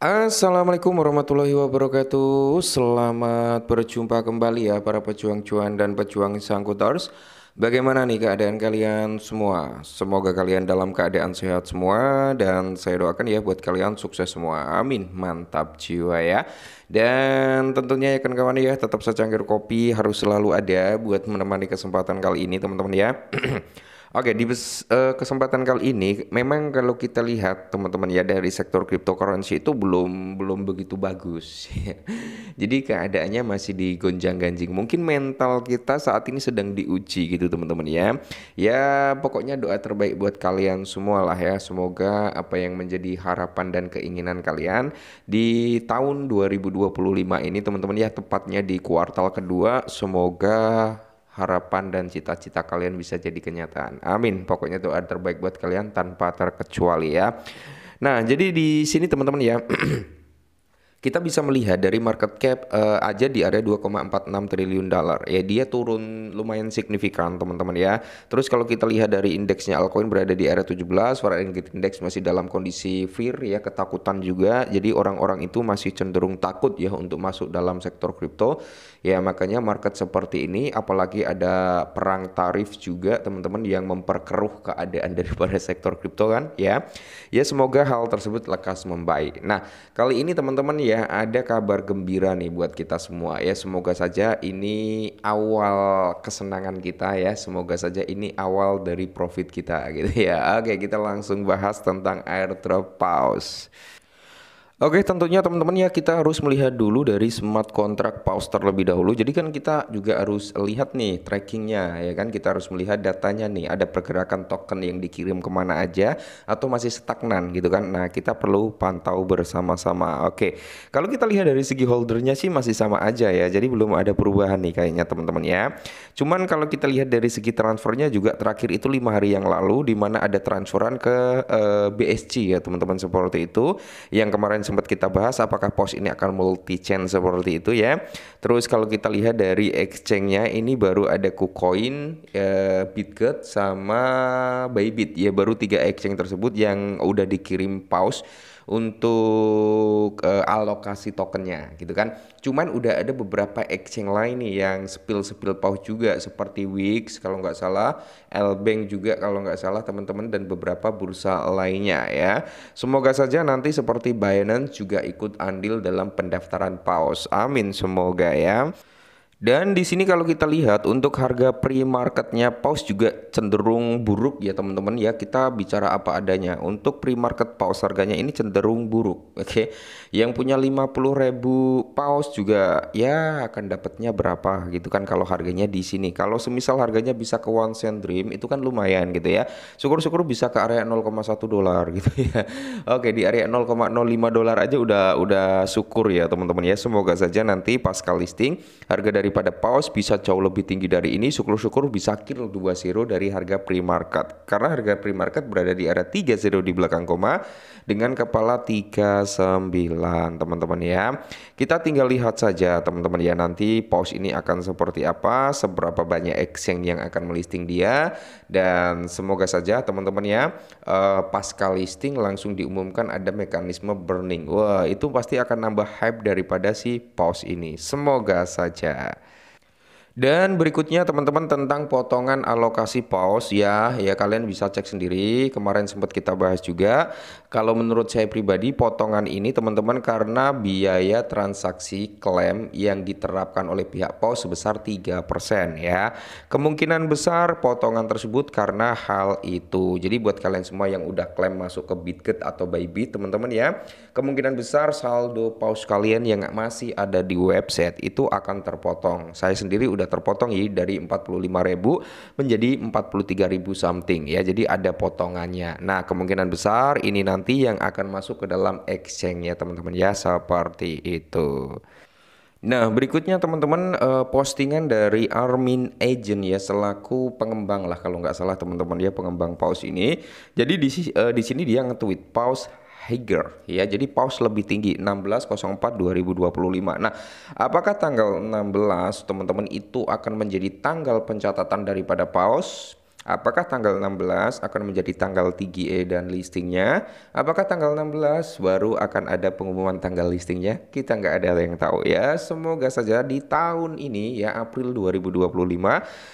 Assalamualaikum warahmatullahi wabarakatuh. Selamat berjumpa kembali ya para pejuang cuan dan pejuang sangkuters. Bagaimana nih keadaan kalian semua? Semoga kalian dalam keadaan sehat semua dan saya doakan ya buat kalian sukses semua. Amin. Mantap jiwa ya. Dan tentunya ya kawan-kawan ya tetap secangkir kopi harus selalu ada buat menemani kesempatan kali ini teman-teman ya. Oke, di kesempatan kali ini memang kalau kita lihat teman-teman ya dari sektor cryptocurrency itu belum belum begitu bagus. Jadi keadaannya masih digonjang-ganjing. Mungkin mental kita saat ini sedang diuji gitu teman-teman ya. Ya pokoknya doa terbaik buat kalian semua lah ya. Semoga apa yang menjadi harapan dan keinginan kalian di tahun 2025 ini teman-teman ya, tepatnya di kuartal kedua, semoga harapan dan cita-cita kalian bisa jadi kenyataan. Amin. Pokoknya doa terbaik buat kalian tanpa terkecuali ya. Nah, jadi di sini teman-teman ya, kita bisa melihat dari market cap aja di area 2,46 triliun dolar. Ya dia turun lumayan signifikan teman-teman ya. Terus kalau kita lihat dari indeksnya altcoin berada di area 17, Fahrenheit Index masih dalam kondisi fear ya, ketakutan juga. Jadi orang-orang itu masih cenderung takut ya untuk masuk dalam sektor kripto. Ya makanya market seperti ini, apalagi ada perang tarif juga teman-teman yang memperkeruh keadaan daripada sektor kripto kan ya. Ya semoga hal tersebut lekas membaik. Nah, kali ini teman-teman ya ada kabar gembira nih buat kita semua ya. Semoga saja ini awal kesenangan kita ya. Semoga saja ini awal dari profit kita gitu ya. Oke, kita langsung bahas tentang airdrop pause. Oke, tentunya teman-teman ya kita harus melihat dulu dari smart contract pause terlebih dahulu. Jadi kan kita juga harus lihat nih trackingnya ya kan. Kita harus melihat datanya nih, ada pergerakan token yang dikirim kemana aja atau masih stagnan gitu kan. Nah kita perlu pantau bersama-sama. Oke, kalau kita lihat dari segi holdernya sih masih sama aja ya. Jadi belum ada perubahan nih kayaknya teman-teman ya. Cuman kalau kita lihat dari segi transfernya juga terakhir itu 5 hari yang lalu, di mana ada transferan ke BSC ya teman-teman, seperti itu. Yang kemarin sempat kita bahas apakah POS ini akan multi chain seperti itu ya. Terus kalau kita lihat dari exchange-nya ini baru ada KuCoin, BitGet sama Bybit ya, baru 3 exchange tersebut yang udah dikirim pause untuk alokasi tokennya gitu kan. Cuman udah ada beberapa exchange lain nih yang spill pause juga, seperti Wix kalau nggak salah, Lbank juga kalau nggak salah teman-teman, dan beberapa bursa lainnya ya. Semoga saja nanti seperti Binance juga ikut andil dalam pendaftaran pause. Amin semoga ya. Dan di sini kalau kita lihat untuk harga pre-marketnya pause juga cenderung buruk ya teman-teman ya. Kita bicara apa adanya. Untuk pre-market pause harganya ini cenderung buruk. Oke. Yang punya 50.000 pause juga ya akan dapatnya berapa gitu kan kalau harganya di sini. Kalau semisal harganya bisa ke one cent dream itu kan lumayan gitu ya. Syukur-syukur bisa ke area 0,1 dolar gitu ya. Oke, di area 0,05 dolar aja udah syukur ya teman-teman ya. Semoga saja nanti pasca listing harga daripada pause bisa jauh lebih tinggi dari ini. Syukur-syukur bisa kill 2 dari harga pre-market. Karena harga pre-market berada di area 30 di belakang koma dengan kepala 39 teman-teman ya. Kita tinggal lihat saja teman-teman ya, nanti pause ini akan seperti apa, seberapa banyak exchange yang akan melisting dia, dan semoga saja teman-teman ya pasca listing langsung diumumkan ada mekanisme burning. Wah, itu pasti akan nambah hype daripada si pause ini. Semoga saja. Dan berikutnya teman-teman tentang potongan alokasi pause ya, ya kalian bisa cek sendiri. Kemarin sempat kita bahas juga. Kalau menurut saya pribadi potongan ini teman-teman karena biaya transaksi klaim yang diterapkan oleh pihak pause sebesar 3% ya. Kemungkinan besar potongan tersebut karena hal itu. Jadi buat kalian semua yang udah klaim masuk ke BitGet atau Bybit teman-teman ya, kemungkinan besar saldo pause kalian yang masih ada di website itu akan terpotong. Saya sendiri udah terpotong ya dari 45.000 menjadi 43.000 something ya. Jadi ada potongannya. Nah, kemungkinan besar ini nanti yang akan masuk ke dalam exchange ya teman-teman ya, seperti itu. Nah, berikutnya teman-teman postingan dari Armin Agent ya, selaku pengembang lah kalau nggak salah teman-teman ya, pengembang pause ini. Jadi di sini dia nge-tweet pause higher ya. Jadi pause lebih tinggi 16/04/2025. Nah, apakah tanggal 16 teman-teman itu akan menjadi tanggal pencatatan daripada pause? Apakah tanggal 16 akan menjadi tanggal TGA dan listingnya? Apakah tanggal 16 baru akan ada pengumuman tanggal listingnya? Kita nggak ada yang tahu ya. Semoga saja di tahun ini ya April 2025,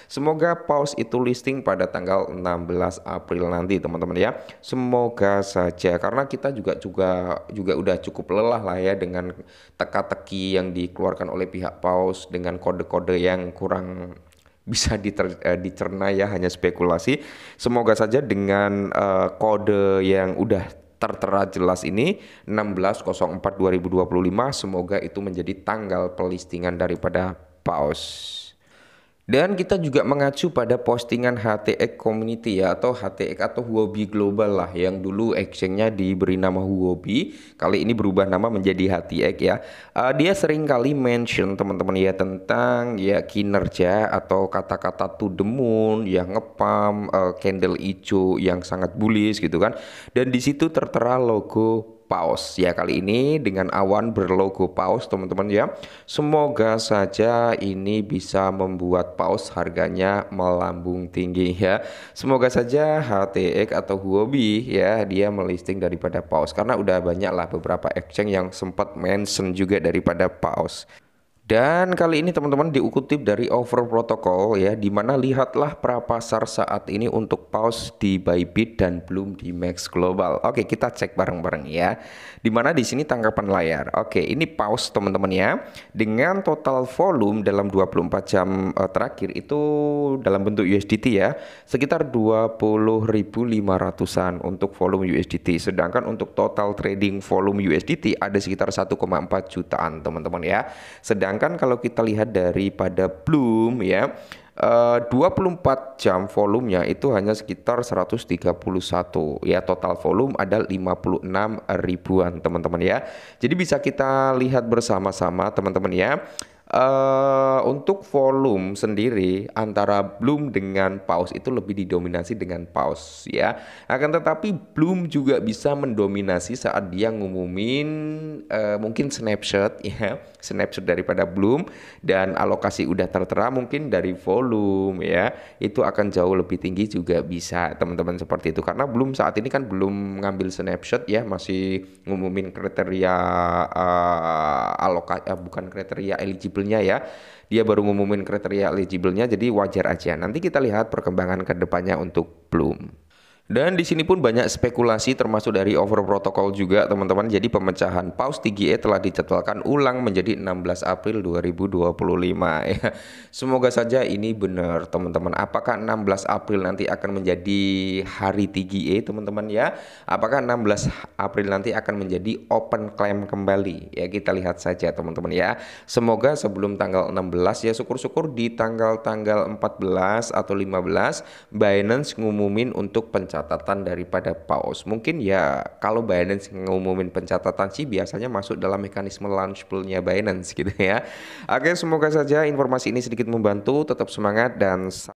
semoga paus itu listing pada tanggal 16 April nanti teman-teman ya. Semoga saja karena kita juga udah cukup lelah lah ya dengan teka-teki yang dikeluarkan oleh pihak paus dengan kode-kode yang kurang bisa dicerna ya, hanya spekulasi. Semoga saja dengan kode yang udah tertera jelas ini 16/04/2025 semoga itu menjadi tanggal pelistingan daripada paus. Dan kita juga mengacu pada postingan HTX Community ya, atau HTX atau Huobi Global lah, yang dulu exchange-nya diberi nama Huobi, kali ini berubah nama menjadi HTX ya. Dia sering kali mention teman-teman ya tentang ya kinerja atau kata-kata to the moon yang ngepam, candle hijau yang sangat bullish gitu kan. Dan di situ tertera logo paus ya, kali ini dengan awan berlogo paus teman-teman ya. Semoga saja ini bisa membuat paus harganya melambung tinggi ya. Semoga saja HTX atau Huobi ya dia melisting daripada paus, karena udah banyak lah beberapa exchange yang sempat mention juga daripada paus. Dan kali ini teman-teman diukutip dari Over Protocol ya, dimana lihatlah prapasar saat ini untuk paus di Bybit dan belum di Max Global. Oke, kita cek bareng-bareng ya. Dimana di sini tangkapan layar. Oke, ini paus teman-teman ya, dengan total volume dalam 24 jam terakhir itu dalam bentuk USDT ya, sekitar 20.500-an untuk volume USDT. Sedangkan untuk total trading volume USDT ada sekitar 1,4 jutaan teman-teman ya. Sedangkan kalau kita lihat daripada Bloom ya, 24 jam volumenya itu hanya sekitar 131 ya, total volume ada 56 ribuan teman-teman ya. Jadi bisa kita lihat bersama-sama teman-teman ya. Untuk volume sendiri antara Bloom dengan paus itu lebih didominasi dengan paus ya. Akan tetapi Bloom juga bisa mendominasi saat dia ngumumin mungkin snapshot ya, snapshot daripada Bloom, dan alokasi udah tertera mungkin dari volume ya, itu akan jauh lebih tinggi juga bisa teman-teman seperti itu. Karena Bloom saat ini kan belum ngambil snapshot ya, masih ngumumin kriteria bukan kriteria eligible ya, dia baru ngumumin kriteria eligible-nya, jadi wajar aja. Nanti kita lihat perkembangan ke depannya untuk Bloom. Dan di sini pun banyak spekulasi termasuk dari Over Protocol juga teman-teman. Jadi pemecahan paus TGA telah dijadwalkan ulang menjadi 16 April 2025 ya. Semoga saja ini benar teman-teman. Apakah 16 April nanti akan menjadi hari TGA teman-teman ya? Apakah 16 April nanti akan menjadi open claim kembali? Ya kita lihat saja teman-teman ya. Semoga sebelum tanggal 16 ya, syukur-syukur di tanggal 14 atau 15 Binance ngumumin untuk pencatatan daripada paus. Mungkin ya kalau Binance ngumumin pencatatan sih biasanya masuk dalam mekanisme launch pool-nya Binance gitu ya. Oke, semoga saja informasi ini sedikit membantu. Tetap semangat dan